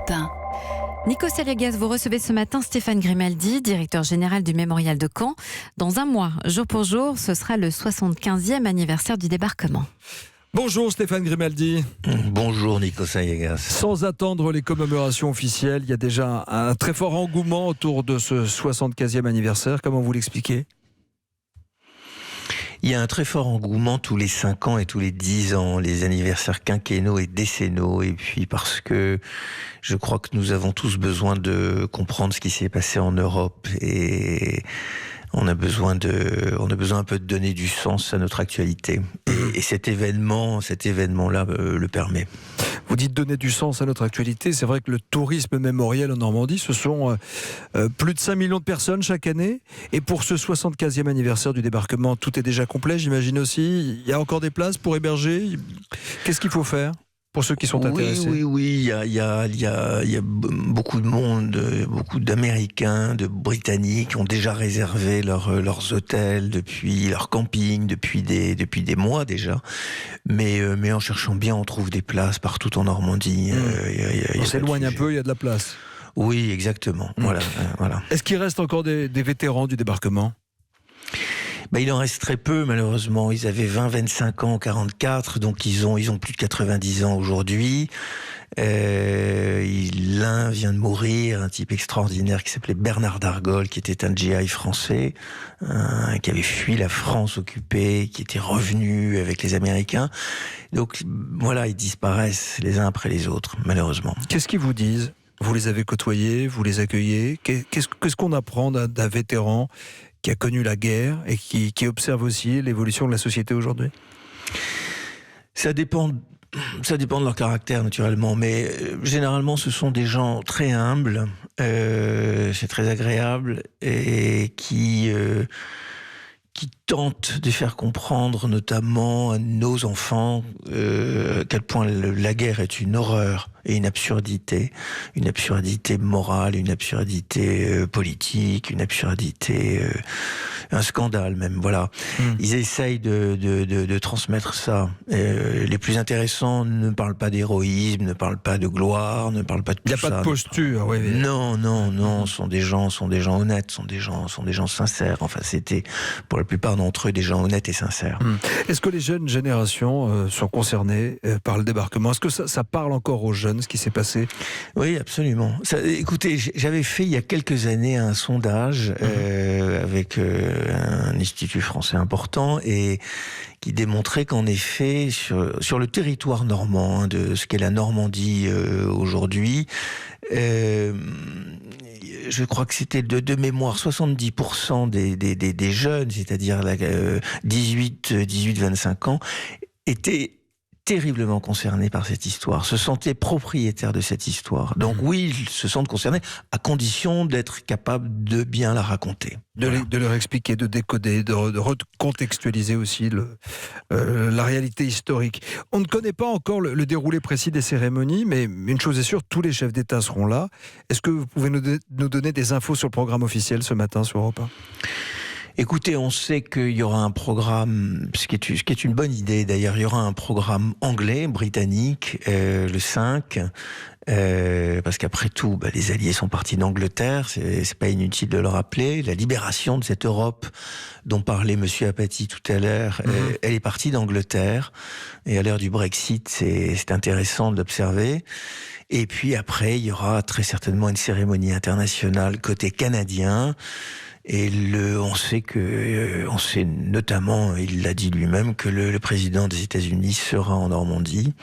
Europe 1. Nikos Aliagas, vous recevez ce matin Stéphane Grimaldi, directeur général du Mémorial de Caen. Dans un mois, jour pour jour, ce sera le 75e anniversaire du débarquement. Bonjour Stéphane Grimaldi. Bonjour Nikos Aliagas. Sans attendre les commémorations officielles, il y a déjà un très fort engouement autour de ce 75e anniversaire. Comment vous l'expliquez ? Il y a un très fort engouement tous les 5 ans et tous les 10 ans, les anniversaires quinquennaux et décennaux, et puis parce que je crois que nous avons tous besoin de comprendre ce qui s'est passé en Europe, et on a besoin un peu de donner du sens à notre actualité, et cet événement-là le permet. Vous dites donner du sens à notre actualité. C'est vrai que le tourisme mémoriel en Normandie, ce sont plus de 5 millions de personnes chaque année. Et pour ce 75e anniversaire du débarquement, tout est déjà complet, j'imagine aussi. Il y a encore des places pour héberger. Qu'est-ce qu'il faut faire pour ceux qui sont intéressés ? Oui, il y a beaucoup de monde, beaucoup d'Américains, de Britanniques qui ont déjà réservé leurs hôtels, depuis leur camping, depuis des mois déjà. Mais en cherchant bien, on trouve des places partout en Normandie. On s'éloigne un peu, il y a de la place. Oui, exactement. Voilà. Est-ce qu'il reste encore des vétérans du débarquement ? Il en reste très peu, malheureusement. Ils avaient 20, 25 ans, 44, donc ils ont plus de 90 ans aujourd'hui. L'un vient de mourir, un type extraordinaire qui s'appelait Bernard d'Argol, qui était un GI français, qui avait fui la France occupée, qui était revenu avec les Américains. Donc voilà, ils disparaissent les uns après les autres, malheureusement. Qu'est-ce qu'ils vous disent ? Vous les avez côtoyés, vous les accueillez ? Qu'est-ce qu'on apprend d'un vétéran qui a connu la guerre et qui observe aussi l'évolution de la société aujourd'hui ? Ça dépend de leur caractère, naturellement, mais généralement ce sont des gens très humbles, c'est très agréable, et qui tentent de faire comprendre notamment à nos enfants à quel point la guerre est une horreur et une absurdité morale, une absurdité politique, une absurdité, un scandale même, voilà. Ils essayent de transmettre ça. Les plus intéressants ne parlent pas d'héroïsme, ne parlent pas de gloire, ne parlent pas de tout ça. Il n'y a pas de posture, oui. Non, sont des gens honnêtes, sont des gens sincères. Enfin, c'était pour la plupart d'entre eux des gens honnêtes et sincères. Est-ce que les jeunes générations sont concernées par le débarquement ? Est-ce que ça parle encore aux jeunes, ce qui s'est passé ? Oui, absolument. Écoutez, j'avais fait il y a quelques années un sondage avec un institut français important, et qui démontrait qu'en effet, sur le territoire normand, de ce qu'est la Normandie aujourd'hui, je crois que c'était de mémoire 70% des jeunes, c'est-à-dire 18-25 ans, étaient terriblement concernés par cette histoire, se sentaient propriétaires de cette histoire. Donc oui, ils se sentent concernés, à condition d'être capables de bien la raconter. De leur expliquer, de décoder, de recontextualiser aussi la réalité historique. On ne connaît pas encore le déroulé précis des cérémonies, mais une chose est sûre, tous les chefs d'État seront là. Est-ce que vous pouvez nous donner des infos sur le programme officiel ce matin sur Europe 1 ? Écoutez, on sait qu'il y aura un programme, ce qui est une bonne idée d'ailleurs, il y aura un programme anglais, britannique, le 5, parce qu'après tout, les Alliés sont partis d'Angleterre, c'est pas inutile de le rappeler. La libération de cette Europe dont parlait Monsieur Apathy tout à l'heure, elle est partie d'Angleterre, et à l'heure du Brexit, c'est intéressant de l'observer. Et puis après, il y aura très certainement une cérémonie internationale côté canadien. Et on sait notamment, il l'a dit lui-même, que le président des États-Unis sera en Normandie.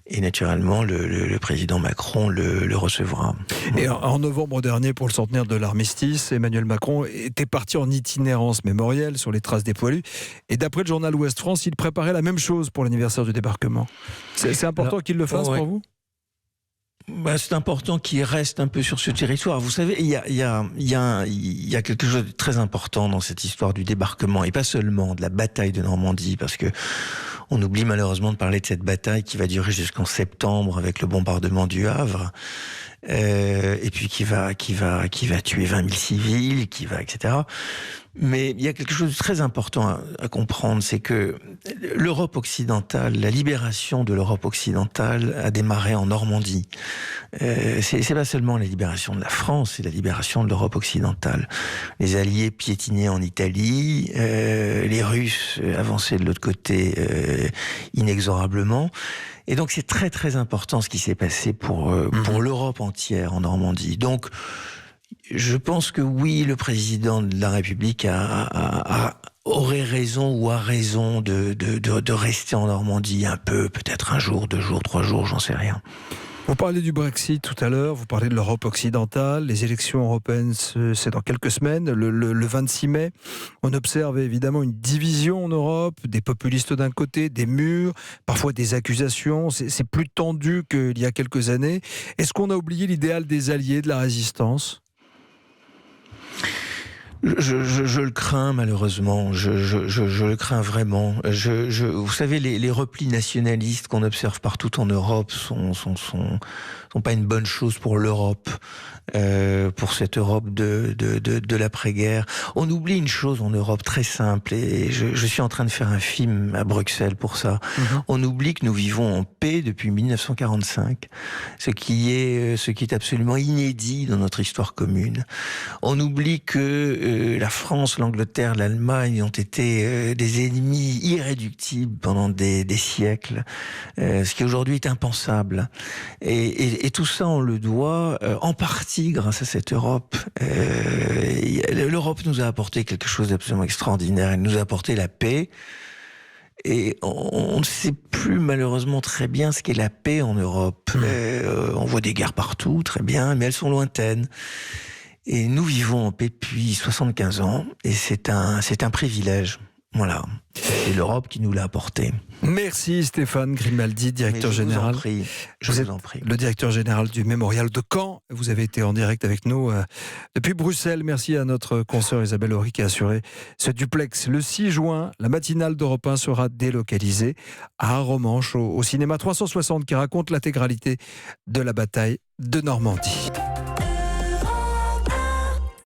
Et naturellement, le président Macron le recevra. Et en novembre dernier, pour le centenaire de l'armistice, Emmanuel Macron était parti en itinérance mémorielle sur les traces des poilus. Et d'après le journal Ouest France, il préparait la même chose pour l'anniversaire du débarquement. C'est important qu'il le fasse pour vous ? C'est important qu'il reste un peu sur ce territoire. Vous savez, il y a quelque chose de très important dans cette histoire du débarquement, et pas seulement de la bataille de Normandie, parce que on oublie malheureusement de parler de cette bataille qui va durer jusqu'en septembre avec le bombardement du Havre, et puis qui va tuer 20 000 civils, etc. Mais il y a quelque chose de très important à comprendre, c'est que l'Europe occidentale, la libération de l'Europe occidentale a démarré en Normandie. C'est pas seulement la libération de la France, c'est la libération de l'Europe occidentale. Les Alliés piétinaient en Italie, les Russes avançaient de l'autre côté inexorablement. Et donc c'est très très important ce qui s'est passé pour l'Europe entière en Normandie. Donc je pense que oui, le président de la République aurait raison ou a raison de rester en Normandie un peu, peut-être un jour, 2 jours, 3 jours, j'en sais rien. Vous parlez du Brexit tout à l'heure, vous parlez de l'Europe occidentale, les élections européennes, c'est dans quelques semaines, le 26 mai. On observe évidemment une division en Europe, des populistes d'un côté, des murs, parfois des accusations, c'est plus tendu qu'il y a quelques années. Est-ce qu'on a oublié l'idéal des alliés, de la résistance ? Je le crains malheureusement, je le crains vraiment. Vous savez, les replis nationalistes qu'on observe partout en Europe sont pas une bonne chose pour l'Europe, pour cette Europe de l'après-guerre. On oublie une chose en Europe très simple, et je suis en train de faire un film à Bruxelles pour ça. On oublie que nous vivons en paix depuis 1945, ce qui est absolument inédit dans notre histoire commune. On oublie que la France, l'Angleterre, l'Allemagne ont été des ennemis irréductibles pendant des siècles, ce qui aujourd'hui est impensable. Et tout ça, on le doit en partie grâce à cette Europe. L'Europe nous a apporté quelque chose d'absolument extraordinaire. Elle nous a apporté la paix. Et on ne sait plus malheureusement très bien ce qu'est la paix en Europe. On voit des guerres partout, très bien, mais elles sont lointaines. Et nous vivons en paix depuis 75 ans, et c'est un privilège. Voilà. C'est l'Europe qui nous l'a apporté. Merci Stéphane Grimaldi, directeur général. Je vous en prie. Le directeur général du Mémorial de Caen. Vous avez été en direct avec nous depuis Bruxelles. Merci à notre consoeur Isabelle Horry qui a assuré ce duplex. Le 6 juin, la matinale d'Europe 1 sera délocalisée à Arromanches, au cinéma 360, qui raconte l'intégralité de la bataille de Normandie.